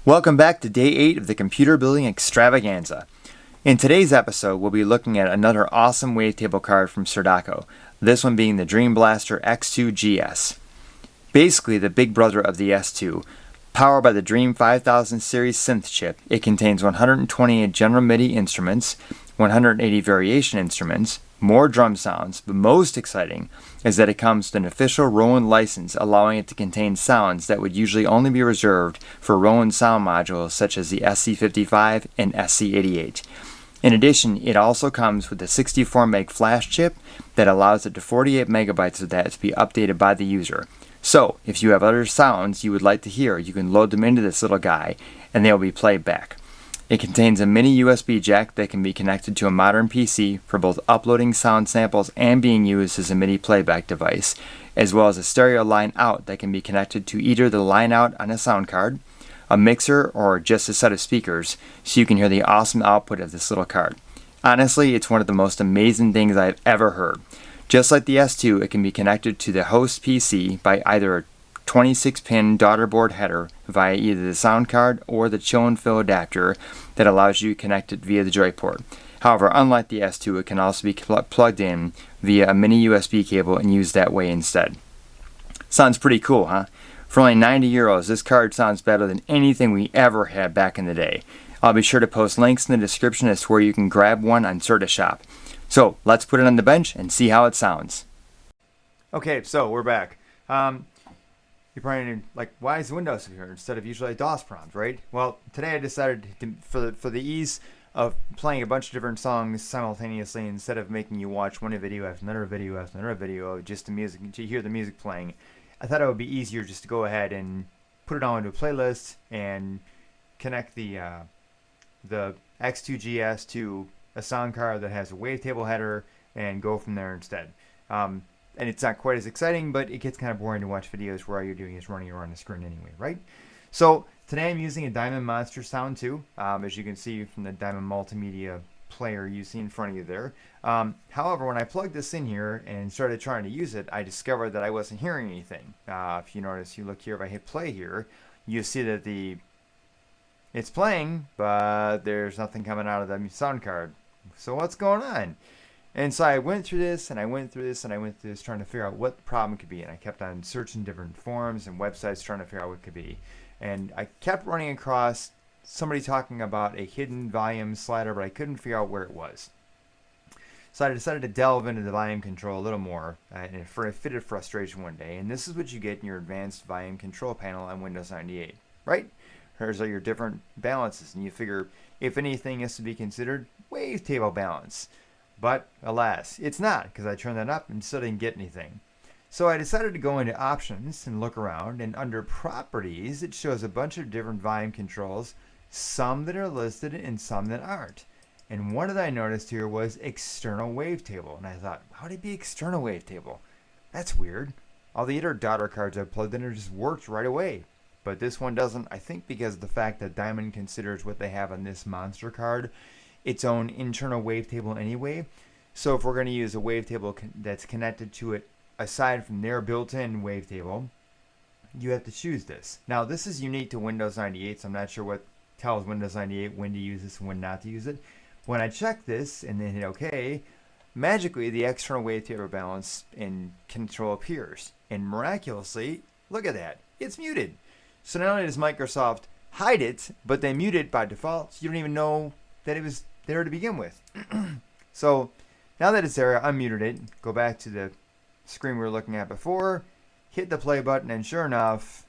Welcome back to day 8 of the Computer Building Extravaganza. In today's episode, we'll be looking at another awesome wavetable card from Serdako, this one being the Dreamblaster X2GS. Basically the big brother of the S2. Powered by the Dream 5000 series synth chip, it contains 128 general MIDI instruments, 180 variation instruments, more drum sounds, but most exciting is that it comes with an official Roland license allowing it to contain sounds that would usually only be reserved for Roland sound modules such as the SC55 and SC88. In addition, it also comes with a 64 meg flash chip that allows up to 48 megabytes of that to be updated by the user. So, if you have other sounds you would like to hear, you can load them into this little guy and they will be played back. It contains a mini USB jack that can be connected to a modern PC for both uploading sound samples and being used as a MIDI playback device, as well as a stereo line out that can be connected to either the line out on a sound card, a mixer, or just a set of speakers, so you can hear the awesome output of this little card. Honestly, it's one of the most amazing things I've ever heard. Just like the S2, it can be connected to the host PC by either a 26-pin daughter board header via either the sound card or the chill and fill adapter that allows you to connect it via the joyport. However, unlike the S2, it can also be plugged in via a mini USB cable and used that way instead. Sounds pretty cool, huh? For only 90 euros, this card sounds better than anything we ever had back in the day. I'll be sure to post links in the description as to where you can grab one on SerdaShop. So, let's put it on the bench and see how it sounds. Okay, so we're back. You're probably like, why is Windows here instead of usually a DOS prompt, right? Well, today I decided to, for the ease of playing a bunch of different songs simultaneously, instead of making you watch one video after another video after another video, just to hear the music playing, I thought it would be easier just to go ahead and put it on into a playlist and connect the X2GS to a sound card that has a wavetable header and go from there instead. And it's not quite as exciting, but it gets kind of boring to watch videos where all you're doing is running around the screen anyway, right? So today I'm using a Diamond Monster Sound 2, as you can see from the Diamond Multimedia player you see in front of you there. However, when I plugged this in here and started trying to use it, I discovered that I wasn't hearing anything. If you notice, you look here, if I hit play here, you see that it's playing, but there's nothing coming out of the sound card. So what's going on? And so I went through this, and I went through this, and I went through this, trying to figure out what the problem could be. And I kept on searching different forums and websites trying to figure out what it could be. And I kept running across somebody talking about a hidden volume slider, but I couldn't figure out where it was. So I decided to delve into the volume control a little more, and it fitted frustration one day. And this is what you get in your advanced volume control panel on Windows 98, right? Here's all your different balances, and you figure if anything is to be considered, wavetable balance. But alas, it's not, because I turned that up and still didn't get anything. So I decided to go into options and look around, and under properties it shows a bunch of different volume controls, some that are listed and some that aren't. And one that I noticed here was external wavetable, and I thought, how would it be external wavetable? That's weird. All the other daughter cards I plugged in just worked right away. But this one doesn't, I think because of the fact that Diamond considers what they have on this monster card its own internal wavetable anyway. So if we're going to use a wavetable that's connected to it aside from their built-in wavetable, you have to choose this. Now this is unique to Windows 98, so I'm not sure what tells Windows 98 when to use this and when not to use it. When I check this and then hit OK, magically the external wavetable balance and control appears. And miraculously, look at that, it's muted. So not only does Microsoft hide it, but they mute it by default, so you don't even know that it was there to begin with. So now that it's there, I unmuted it, go back to the screen we were looking at before, hit the play button, and sure enough,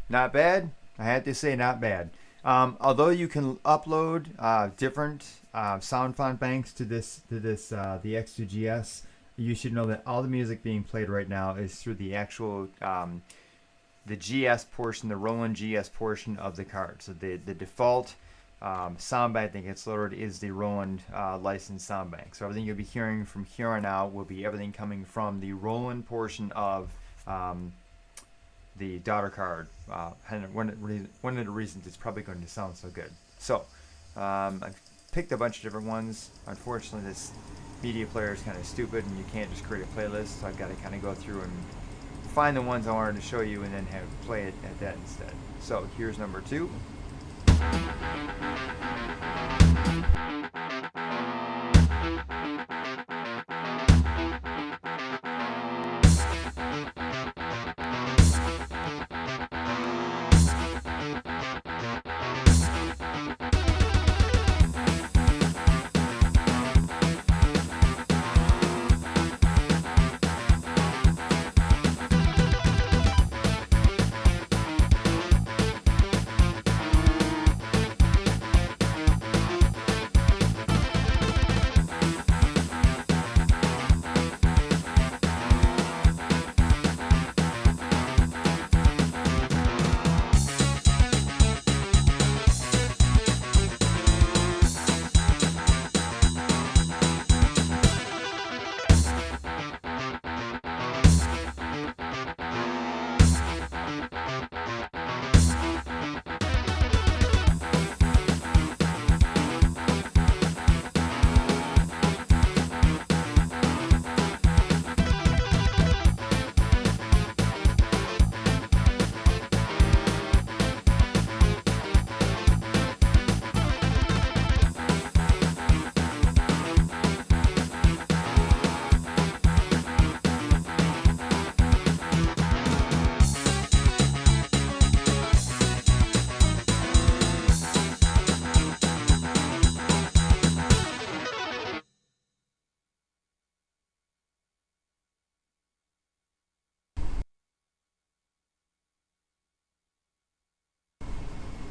Not bad. I had to say not bad. Although you can upload different sound font banks to this the X2GS, you should know that all the music being played right now is through the actual the GS portion, the Roland GS portion of the card. So the default sound bank that gets loaded is the Roland licensed sound bank. So everything you'll be hearing from here on out will be everything coming from the Roland portion of the daughter card. One of the reasons it's probably going to sound so good. So I've picked a bunch of different ones. Unfortunately, this media player is kind of stupid and you can't just create a playlist, so I've got to kind of go through and find the ones I wanted to show you and then have play it at that instead. So here's number 2.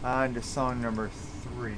On to song number 3.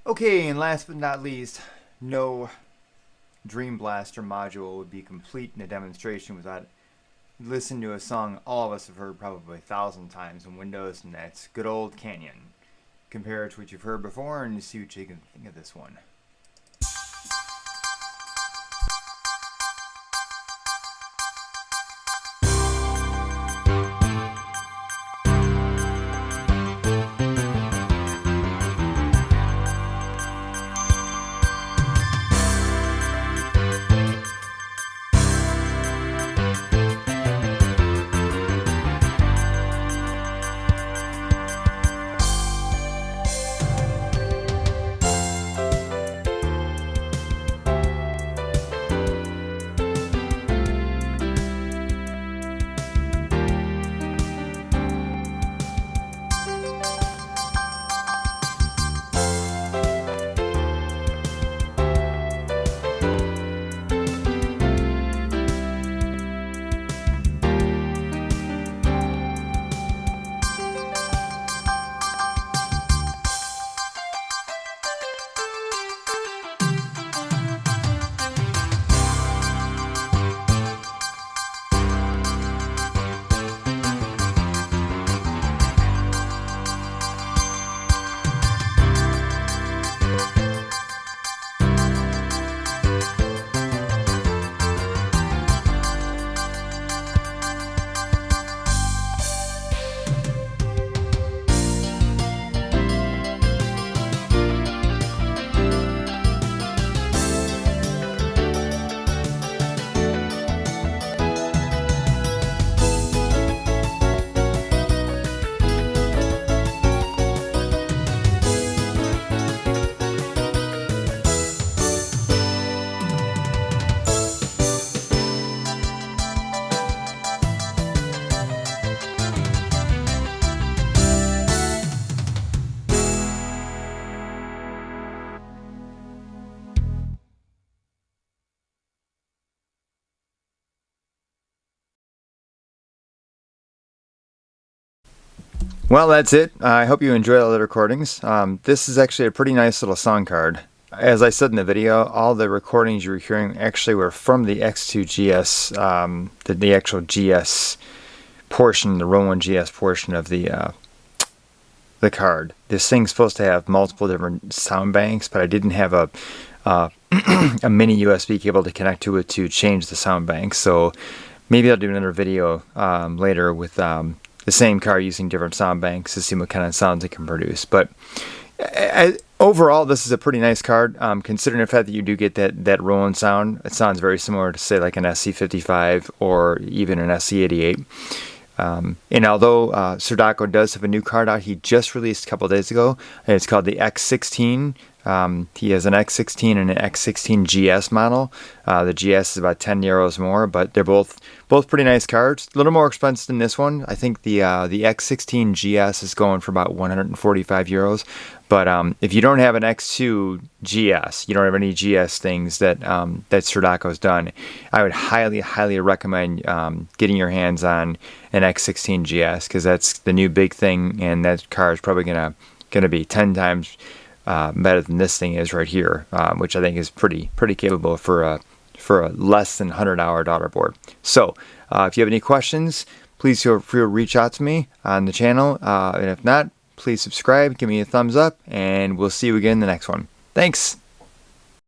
Okay, and last but not least, no Dreamblaster module would be complete in a demonstration without listening to a song all of us have heard probably 1,000 times in Windows, and that's good old Canyon. Compare it to what you've heard before and see what you can think of this one. Well, that's it. I hope you enjoyed all the recordings. This is actually a pretty nice little song card. As I said in the video, all the recordings you were hearing actually were from the X2GS, the actual GS portion, the Rowan GS portion of the card. This thing's supposed to have multiple different sound banks, but I didn't have a a mini USB cable to connect to it to change the sound bank. So maybe I'll do another video later with the same car using different sound banks to see what kind of sounds it can produce. But overall, this is a pretty nice card, considering the fact that you do get that Rowan sound. It sounds very similar to, say, like an SC55 or even an SC88. And although Surdako does have a new card out, he just released a couple days ago, and it's called the X16. He has an X16 and an X16GS model. The GS is about 10 euros more, but they're both pretty nice cards. A little more expensive than this one. I think the X16GS is going for about 145 euros. But if you don't have an X2GS, you don't have any GS things that Surdako's done, I would highly recommend getting your hands on an X16GS, because that's the new big thing, and that car is probably gonna be 10 times better than this thing is right here, which I think is pretty capable for a less than 100-hour daughter board. So if you have any questions, please feel free to reach out to me on the channel, and if not, please subscribe, give me a thumbs up, and we'll see you again in the next one. Thanks.